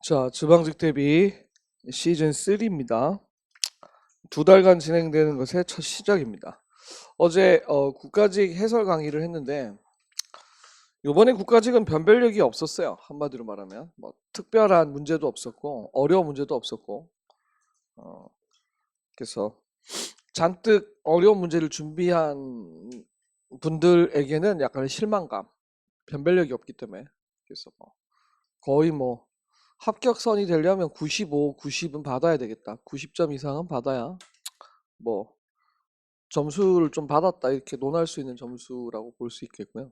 자, 지방직 대비 시즌 3입니다. 2달간 진행되는 것의 첫 시작입니다. 어제 국가직 해설 강의를 했는데 이번에 국가직은 변별력이 없었어요. 한마디로 말하면 뭐 특별한 문제도 없었고 어려운 문제도 없었고 어, 그래서 잔뜩 어려운 문제를 준비한 분들에게는 약간의 실망감, 변별력이 없기 때문에 그래서 거의 뭐 합격선이 되려면 95, 90은 받아야 되겠다. 90점 이상은 받아야 뭐 점수를 좀 받았다 이렇게 논할 수 있는 점수라고 볼 수 있겠고요.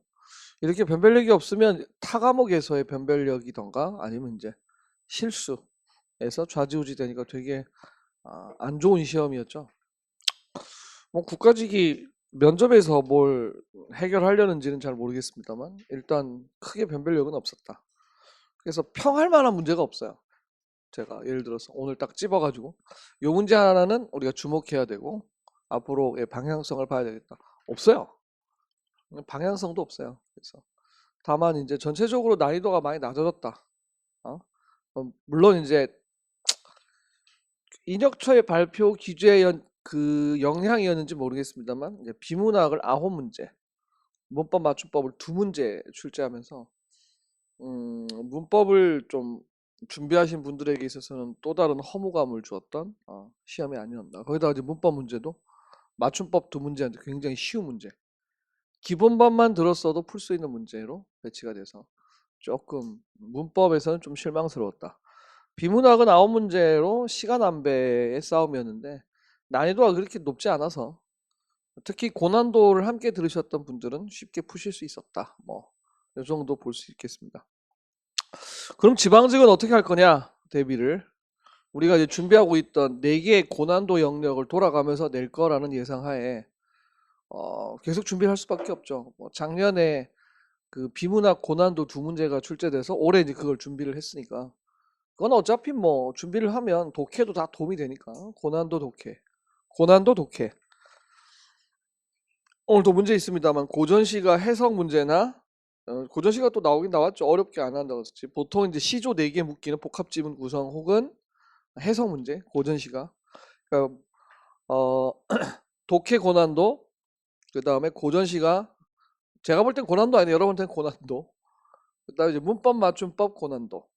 이렇게 변별력이 없으면 타 과목에서의 변별력이던가 아니면 이제 실수에서 좌지우지 되니까 되게 안 좋은 시험이었죠. 뭐 국가직이 면접에서 뭘 해결하려는지는 잘 모르겠습니다만 일단 크게 변별력은 없었다. 그래서 평할 만한 문제가 없어요. 제가 예를 들어서 오늘 딱 집어가지고 요 문제 하나는 우리가 주목해야 되고 앞으로의 방향성을 봐야 되겠다. 없어요. 방향성도 없어요. 그래서 다만 이제 전체적으로 난이도가 많이 낮아졌다. 어? 물론 이제 인혁처의 발표 기재의 그 영향이었는지 모르겠습니다만 이제 비문학을 9문제, 문법 맞춤법을 2문제 출제하면서 문법을 좀 준비하신 분들에게 있어서는 또 다른 허무감을 주었던 시험이 아니었나. 거기다가 이제 문법 문제도 맞춤법 2문제한테 굉장히 쉬운 문제. 기본반만 들었어도 풀 수 있는 문제로 배치가 돼서 조금 문법에서는 좀 실망스러웠다. 비문학은 9문제로 시간 안배의 싸움이었는데 난이도가 그렇게 높지 않아서 특히 고난도를 함께 들으셨던 분들은 쉽게 푸실 수 있었다. 뭐 이 정도 볼 수 있겠습니다. 그럼 지방직은 어떻게 할 거냐? 대비를 우리가 이제 준비하고 있던 4개의 고난도 영역을 돌아가면서 낼 거라는 예상하에 계속 준비를 할 수밖에 없죠. 뭐 작년에 그 비문학 고난도 2문제가 출제돼서 올해 이제 그걸 준비를 했으니까 그건 어차피 뭐 준비를 하면 독해도 다 도움이 되니까 고난도 독해, 고난도 독해. 오늘도 문제 있습니다만 고전시가 해석 문제나 고전시가 또 나오긴 나왔죠. 어렵게 안 한다고 했지. 보통 이제 시조 4개 묶이는 복합지문 구성 혹은 해석 문제 고전시가 그러니까 독해 고난도 그 다음에 고전시가 제가 볼 땐 고난도 아니에요. 여러분한테는 고난도 그 다음에 이제 문법 맞춤법 고난도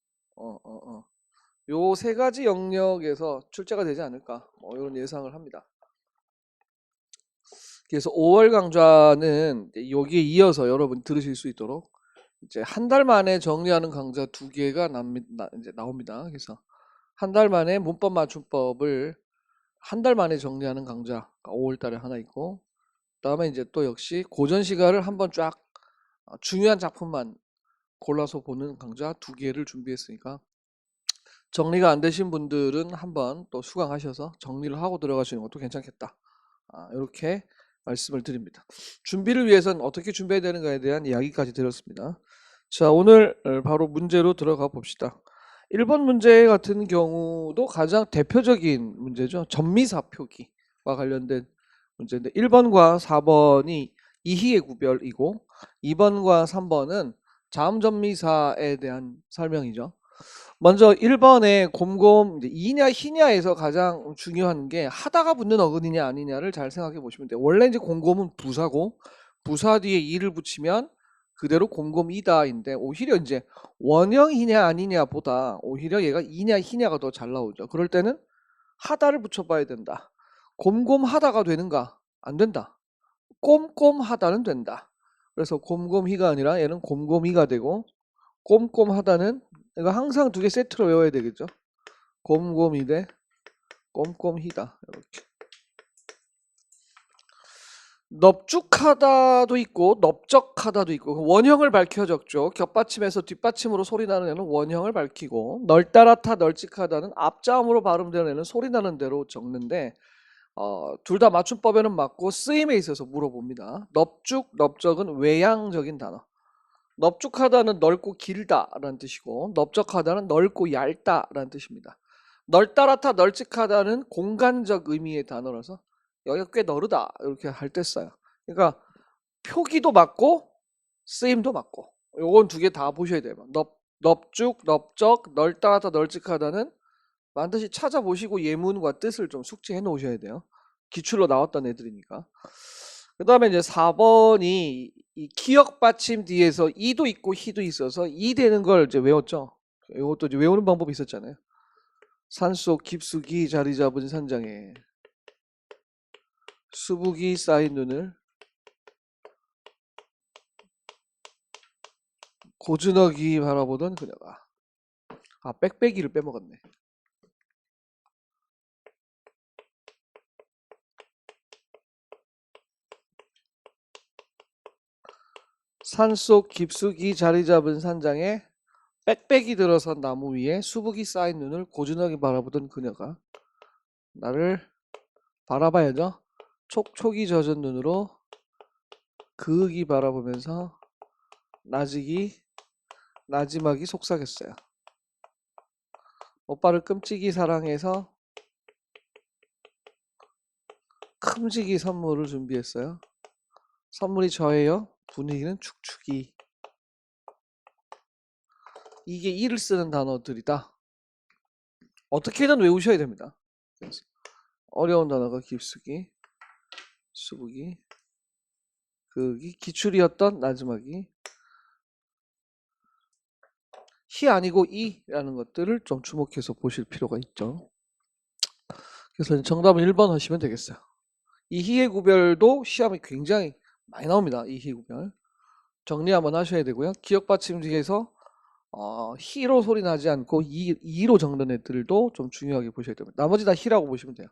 요 3가지 영역에서 출제가 되지 않을까 뭐 이런 예상을 합니다. 그래서 5월 강좌는 여기에 이어서 여러분 들으실 수 있도록 이제 한 달 만에 정리하는 강좌 2개가 이제 나옵니다. 그래서 한 달 만에 문법 맞춤법을 한 달 만에 정리하는 강좌 5월 달에 하나 있고 그다음에 이제 또 역시 고전 시가를 한번 쫙 중요한 작품만 골라서 보는 강좌 2개를 준비했으니까 정리가 안 되신 분들은 한번 또 수강하셔서 정리를 하고 들어가시는 것도 괜찮겠다. 이렇게 말씀을 드립니다. 준비를 위해서는 어떻게 준비해야 되는가에 대한 이야기까지 드렸습니다. 자, 오늘 바로 문제로 들어가 봅시다. 1번 문제 같은 경우도 가장 대표적인 문제죠. 전미사 표기와 관련된 문제인데 1번과 4번이 이희의 구별이고 2번과 3번은 자음전미사에 대한 설명이죠. 먼저 1번에 곰곰 이냐 희냐에서 가장 중요한 게 하다가 붙는 어근이냐 아니냐를 잘 생각해 보시면 돼요. 원래 이제 곰곰은 부사고 부사 뒤에 이를 붙이면 그대로 곰곰이다인데 오히려 이제 원형이냐 아니냐 보다 오히려 얘가 이냐 희냐가 더 잘 나오죠. 그럴 때는 하다를 붙여봐야 된다. 곰곰하다가 되는가? 안 된다. 꼼꼼하다는 된다. 그래서 곰곰희가 아니라 얘는 곰곰이가 되고 꼼꼼하다는 이거 항상 2개 세트로 외워야 되겠죠. 곰곰이 대 꼼꼼히다. 이렇게. 넙죽하다도 있고 넓적하다도 있고 원형을 밝혀 적죠. 겹받침에서 뒷받침으로 소리나는 애는 원형을 밝히고 널따라타 널찍하다는 앞자음으로 발음되는 애는 소리나는 대로 적는데 둘 다 맞춤법에는 맞고 쓰임에 있어서 물어봅니다. 넙죽, 넓적은 외향적인 단어. 넓죽하다는 넓고 길다라는 뜻이고 넓적하다는 넓고 얇다라는 뜻입니다. 널따라타 널찍하다는 공간적 의미의 단어라서 여기가 꽤 너르다 이렇게 할 때 써요. 그러니까 표기도 맞고 쓰임도 맞고 요건 2개 다 보셔야 돼요. 넙죽, 넙적, 널따하다, 널찍하다는 반드시 찾아보시고 예문과 뜻을 좀 숙지해 놓으셔야 돼요. 기출로 나왔던 애들이니까. 그 다음에 이제 4번이 이 기역 받침 뒤에서 이도 있고 희도 있어서 이 되는 걸 이제 외웠죠. 이것도 이제 외우는 방법이 있었잖아요. 산속 깊숙이 자리 잡은 산장에 수북이 쌓인 눈을 고즈넉이 바라보던 그녀가. 아, 빽빽이를 빼먹었네. 산속 깊숙이 자리 잡은 산장에 빽빽이 들어선 나무 위에 수북이 쌓인 눈을 고즈넉이 바라보던 그녀가 나를 바라봐야죠. 촉촉이 젖은 눈으로 그윽이 바라보면서 나지막이 속삭였어요. 오빠를 끔찍이 사랑해서 큼직이 선물을 준비했어요. 선물이 저예요. 분위기는 축축이. 이게 이를 쓰는 단어들이다. 어떻게든 외우셔야 됩니다. 그래서 어려운 단어가 깊숙이, 수북이, 그윽이, 기출이었던 나지막이, 히 아니고 이라는 것들을 좀 주목해서 보실 필요가 있죠. 그래서 정답은 1번 하시면 되겠어요. 이 희의 구별도 시험이 굉장히 많이 나옵니다. 이 희 구별. 정리 한번 하셔야 되고요. 기역 받침 뒤에서 희로 소리 나지 않고 이로 적는 애들도 좀 중요하게 보셔야 됩니다. 나머지 다 희라고 보시면 돼요.